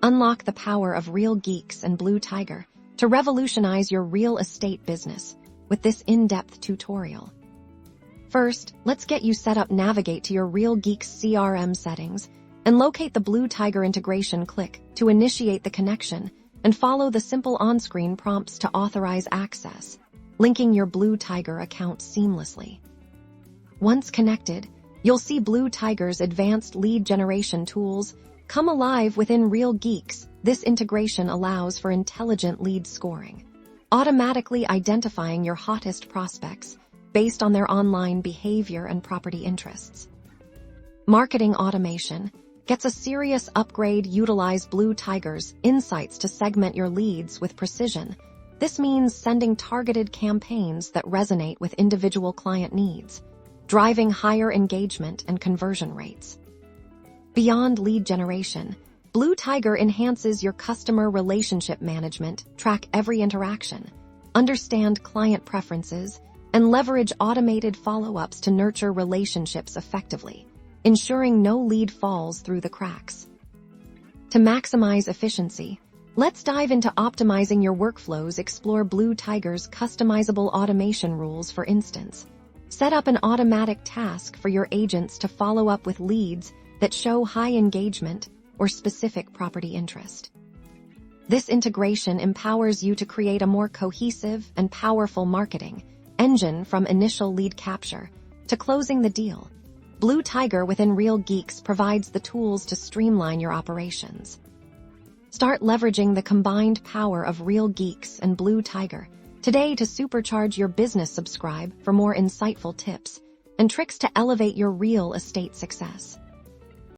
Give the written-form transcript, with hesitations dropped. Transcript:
Unlock the power of Real Geeks and Blue Tiger to revolutionize your real estate business with this in-depth tutorial. First, let's get you set up. Navigate to your Real Geeks CRM settings and locate the Blue Tiger integration. Click to initiate the connection and follow the simple on-screen prompts to authorize access, linking your Blue Tiger account seamlessly. Once connected, you'll see Blue Tiger's advanced lead generation tools come alive within Real Geeks. This integration allows for intelligent lead scoring, automatically identifying your hottest prospects based on their online behavior and property interests. Marketing automation gets a serious upgrade. Utilize Blue Tiger's insights to segment your leads with precision. This means sending targeted campaigns that resonate with individual client needs, driving higher engagement and conversion rates. Beyond lead generation, Blue Tiger enhances your customer relationship management. Track every interaction, understand client preferences, and leverage automated follow-ups to nurture relationships effectively, ensuring no lead falls through the cracks. To maximize efficiency, let's dive into optimizing your workflows. Explore Blue Tiger's customizable automation rules. For instance, set up an automatic task for your agents to follow up with leads that show high engagement or specific property interest. This integration empowers you to create a more cohesive and powerful marketing engine, from initial lead capture to closing the deal. Blue Tiger within Real Geeks provides the tools to streamline your operations. Start leveraging the combined power of Real Geeks and Blue Tiger today to supercharge your business. Subscribe for more insightful tips and tricks to elevate your real estate success.